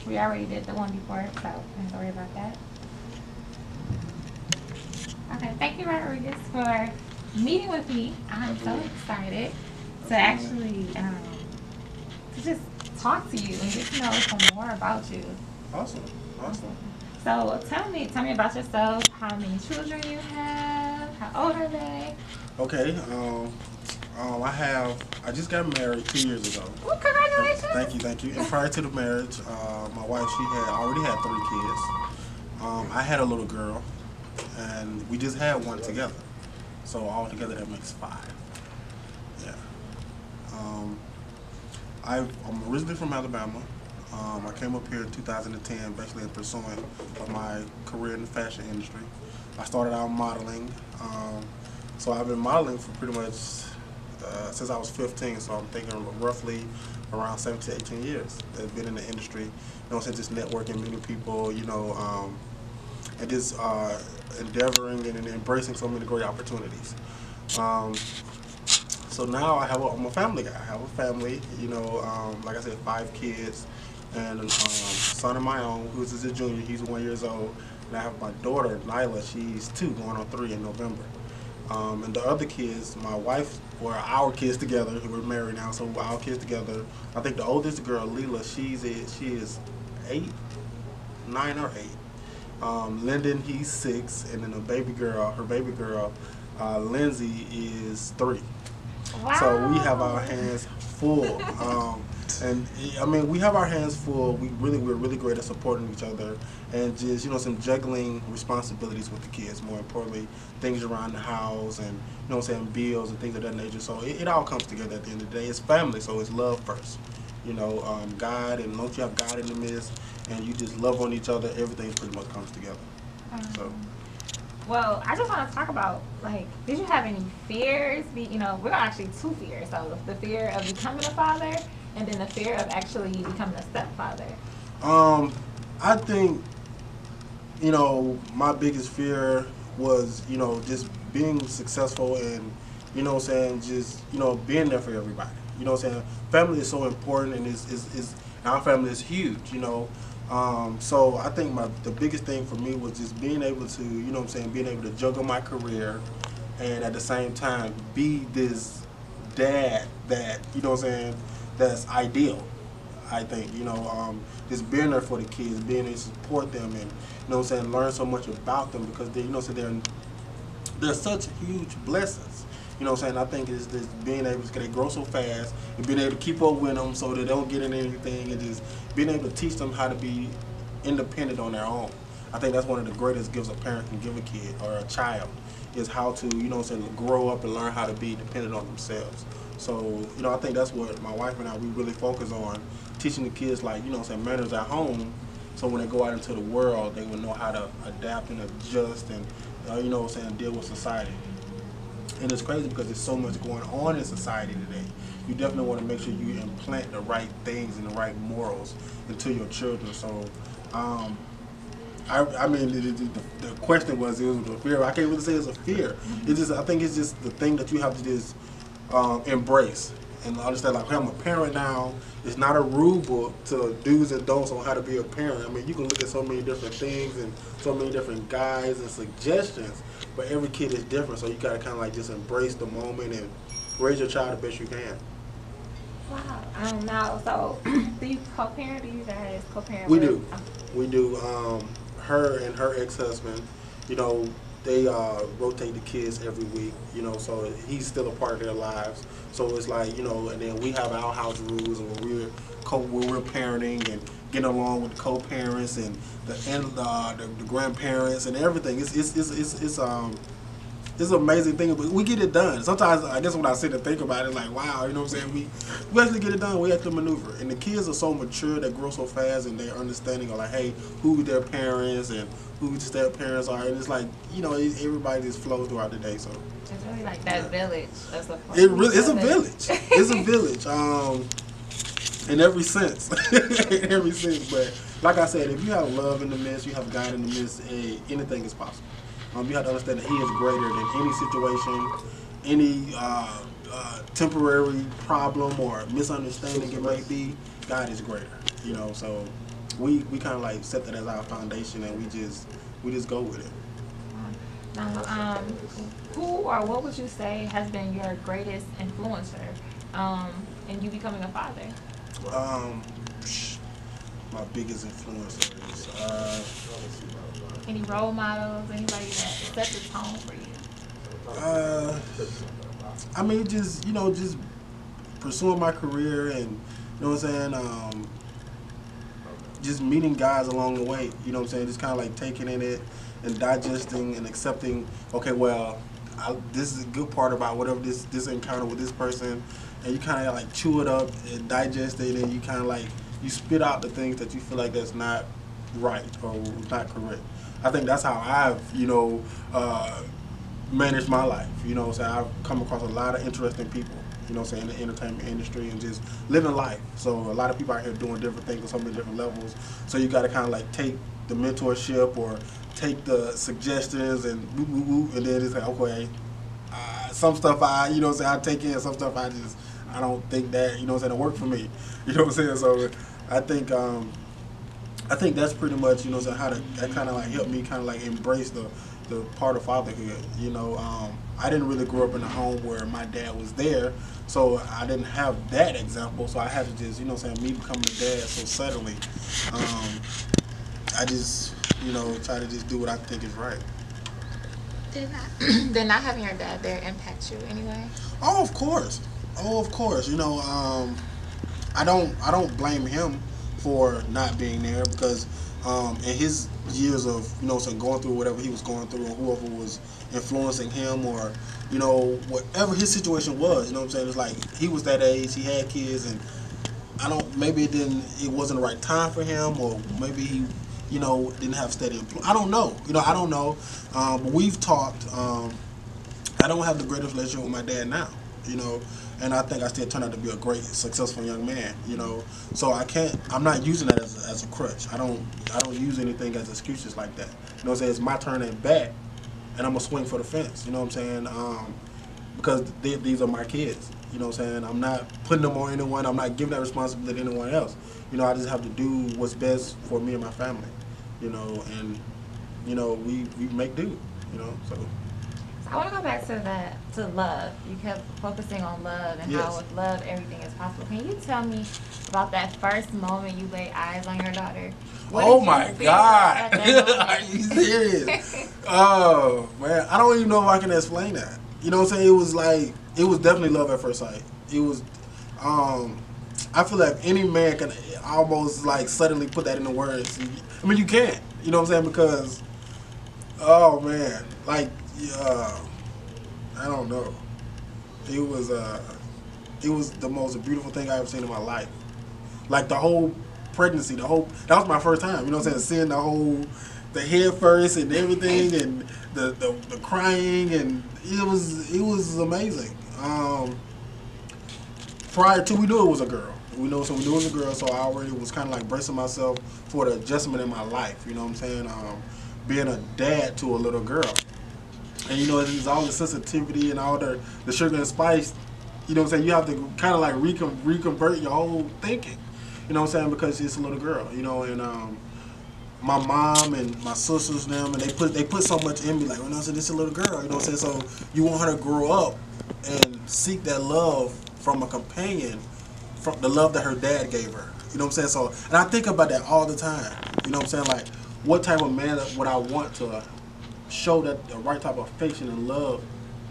We already did the one before, so don't worry about that. Okay, thank you, Rodriguez, for meeting with me. I'm so excited to actually to just talk to you and get to know some more about you. Awesome. Awesome. So tell me about yourself. How many children you have? How old are they? Okay. I just got married 2 years ago. Well, Thank you, congratulations. thank you. And prior to the marriage, my wife, she had already had 3 kids. I had a little girl, and we just had one together. So all together that makes 5. Yeah. Um, I'm originally from Alabama. I came up here in 2010, basically in pursuing of my career in the fashion industry. I started out modeling. So I've been modeling for pretty much since I was 15. So I'm thinking roughly around 17 to 18 years. I've been in the industry, since just networking, meeting people, and just endeavoring and embracing so many great opportunities. Um, so now I'm a family guy. I have a family, like I said, 5 kids, and a son of my own who's a junior. He's 1 year old, and I have my daughter Nyla. She's 2, going on 3 in November. And the other kids, my wife, or our kids together. We're married now, so our kids together. I think the oldest girl, Leela, she is 8, 9 or 8. Lyndon, he's 6, and then her baby girl, Lindsay, is 3. So we have our Wow. hands full. And I mean, we have our hands full. We're really great at supporting each other, and just some juggling responsibilities with the kids. More importantly, things around the house, and bills and things of that nature. So it all comes together at the end of the day. It's family, so it's love first. God, and once you have God in the midst, and you just love on each other, everything pretty much comes together. So. Um, well, I just want to talk about like, did you have any fears? We're actually 2 fears. So the fear of becoming a father, and then the fear of actually becoming a stepfather. Um, I think my biggest fear was just being successful and just being there for everybody. Family is so important, and is our family is huge. So I think the biggest thing for me was just being able to being able to juggle my career, and at the same time be this dad that that's ideal. I think just being there for the kids, being able to support them, and learn so much about them, because they so they're such huge blessings. I think it's just being able to, they grow so fast, and being able to keep up with them so that they don't get into anything, and just being able to teach them how to be independent on their own. I think that's one of the greatest gifts a parent can give a kid or a child, is how to grow up and learn how to be dependent on themselves. So I think that's what my wife and I, we really focus on, teaching the kids, like manners at home, so when they go out into the world, they will know how to adapt and adjust, and deal with society. And it's crazy because there's so much going on in society today. You definitely want to make sure you implant the right things and the right morals into your children. So, I mean, the question was, it was a fear. I can't really say it's a fear. It's just, I think it's just the thing that you have to just embrace and understand. Like, hey, I'm a parent now. It's not a rule book to do's and don'ts on how to be a parent. I mean, you can look at so many different things and so many different guides and suggestions, but every kid is different. So you gotta kind of like just embrace the moment and raise your child the best you can. Wow. Now, so do you co-parent? Do you guys co-parent We with? do. We do. Her and her ex-husband, you know, they rotate the kids every week, so he's still a part of their lives. So it's like, and then we have our house rules, and when we're parenting and getting along with the co-parents and the grandparents and everything. It's an amazing thing, but we get it done. Sometimes, I guess when I sit and think about it, like, wow, what I'm saying? We actually get it done. We have to maneuver. And the kids are so mature, they grow so fast, and their understanding of, like, hey, who their parents and who their parents are. And it's like, everybody just flows throughout the day. So It's really like that village of support. it's a village. It's a village. In every sense. In every sense. But like I said, if you have love in the midst, you have God in the midst, anything is possible. You have to understand that He is greater than any situation, any temporary problem or misunderstanding it may be. God is greater, So we kind of like set that as our foundation, and we just go with it. Now, who or what would you say has been your greatest influencer in you becoming a father? Um, my biggest influencers. Any role models? Anybody that set the tone for you? Uh, I mean, just just pursuing my career, and you know what I'm saying. Just meeting guys along the way. You know what I'm saying. Just kind of like taking in it and digesting and accepting. Okay, well, this is a good part about whatever this encounter with this person, and you kind of like chew it up and digest it, and you kind of like you spit out the things that you feel like that's not right or not correct. I think that's how I've managed my life. You know what I'm saying? I've come across a lot of interesting people, you know what I'm saying, in the entertainment industry and just living life. So a lot of people out here doing different things on so many different levels. So you got to kind of like take the mentorship or take the suggestions and woo, woo, woo, and then it's like, okay, some stuff you know what I'm saying, I take in, some stuff I don't think that, you know what I'm saying, it work for me. You know what I'm saying? So I think that's pretty much, you know, how that kind of like helped me kind of like embrace the part of fatherhood. You know, I didn't really grow up in a home where my dad was there, so I didn't have that example. So I had to just, you know, what I'm saying, me becoming a dad so suddenly. I just, you know, try to just do what I think is right. Did not having your dad there impact you anyway? Oh, of course. Oh, of course. You know, I don't blame him for not being there because in his years of, you know, so going through whatever he was going through or whoever was influencing him or, you know, whatever his situation was, you know what I'm saying, it's like he was that age, he had kids, and maybe it wasn't the right time for him, or maybe he, you know, didn't have steady employment. I don't know. You know, I don't know. But we've talked. I don't have the greatest relationship with my dad now, you know, and I think I still turned out to be a great, successful young man, you know. So I'm not using that as a crutch. I don't use anything as excuses like that. You know what I'm saying? It's my turn at bat, and I'm gonna swing for the fence. You know what I'm saying? Because these are my kids. You know what I'm saying? I'm not putting them on anyone. I'm not giving that responsibility to anyone else. You know, I just have to do what's best for me and my family. You know, and you know, we make do. You know, so. I want to go back to love. You kept focusing on love and how with love everything is possible. Can you tell me about that first moment you laid eyes on your daughter? Oh my God! Are you serious? Oh man, I don't even know if I can explain that. You know what I'm saying? It was definitely love at first sight. It was. I feel like any man can almost like suddenly put that into words. I mean, you can't. You know what I'm saying? Because, oh man, like. I don't know. It was the most beautiful thing I ever seen in my life. Like the whole pregnancy, that was my first time. You know what I'm saying? Seeing the head first and everything, and the crying, and it was amazing. Prior to, we knew it was a girl. We knew it was a girl, so I already was kind of like bracing myself for the adjustment in my life. You know what I'm saying? Being a dad to a little girl. And you know, there's all the sensitivity and all the sugar and spice. You know what I'm saying? You have to kind of like reconvert your whole thinking. You know what I'm saying? Because she's a little girl. You know, and my mom and my sisters and them, and they put so much in me. Like, you know, so this is a little girl. You know what I'm saying? So you want her to grow up and seek that love from a companion, from the love that her dad gave her. You know what I'm saying? So, and I think about that all the time. You know what I'm saying? Like, what type of man would I want to show that the right type of affection and love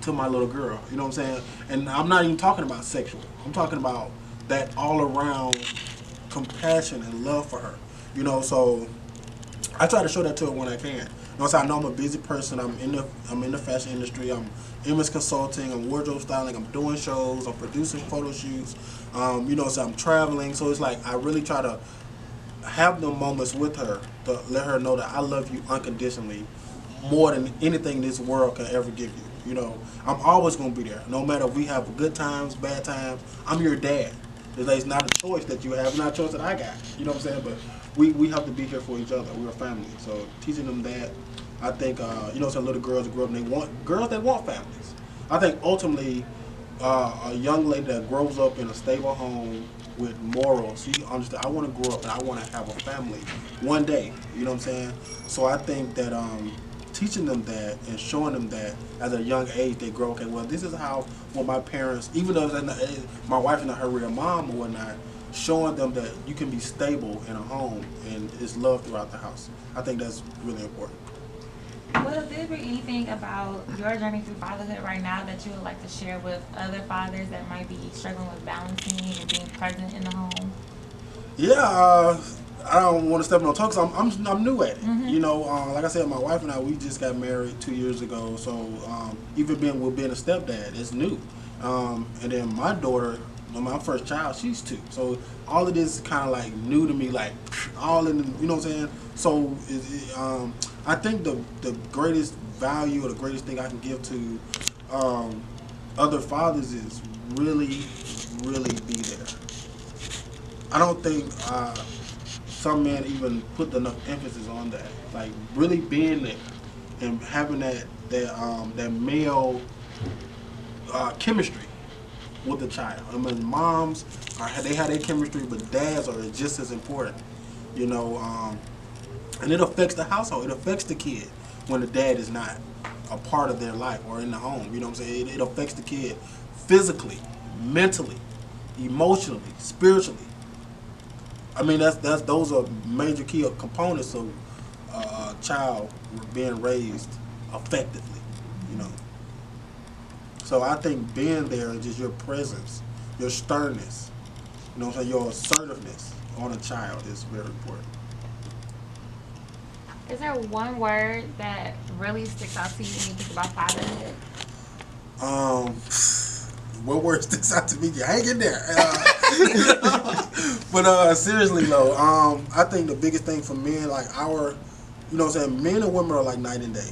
to my little girl? You know what I'm saying? And I'm not even talking about sexual. I'm talking about that all around compassion and love for her. You know, so I try to show that to her when I can. You know what I'm saying? I know I'm a busy person. I'm in the fashion industry. I'm image consulting. I'm wardrobe styling. I'm doing shows. I'm producing photo shoots. You know, so I'm traveling. So it's like I really try to have the moments with her to let her know that I love you unconditionally, more than anything this world can ever give you. You know, I'm always gonna be there, no matter if we have good times, bad times. I'm your dad. It's not a choice that you have, it's not a choice that I got. You know what I'm saying? But we have to be here for each other. We're a family. So teaching them that, I think, you know, some little girls grow up and they want girls that want families. I think ultimately, a young lady that grows up in a stable home with morals. She understood I want to grow up and I want to have a family one day. You know what I'm saying? So I think that teaching them that and showing them that at a young age, they grow. Okay, well, this is how. Well, my parents, even though my wife is not her real mom or whatnot, showing them that you can be stable in a home and it's love throughout the house. I think that's really important. Well, if there be anything about your journey through fatherhood right now that you would like to share with other fathers that might be struggling with balancing and being present in the home? Yeah, I don't want to step on toes. I'm new at it. Mm-hmm. You know, like I said, my wife and I, we just got married 2 years ago. So even being a stepdad, it's new. And then my daughter, my first child, she's 2. So all of this is kind of like new to me, like all in the, you know what I'm saying? So I think the greatest value or the greatest thing I can give to other fathers is really, really be there. I don't think some men even put enough emphasis on that. Like really being there and having that male chemistry with the child. I mean, moms they have their chemistry, but dads are just as important. You know, and it affects the household. It affects the kid when the dad is not a part of their life or in the home. You know what I'm saying? It affects the kid physically, mentally, emotionally, spiritually. I mean, those are major key components of a child being raised effectively. You know. So I think being there and just your presence, your sternness, you know what I'm saying, your assertiveness on a child is very important. Is there one word that really sticks out to you when you think about fatherhood? What word sticks out to me? Hang in there. But seriously though, I think the biggest thing for men, like you know what I'm saying, men and women are like night and day.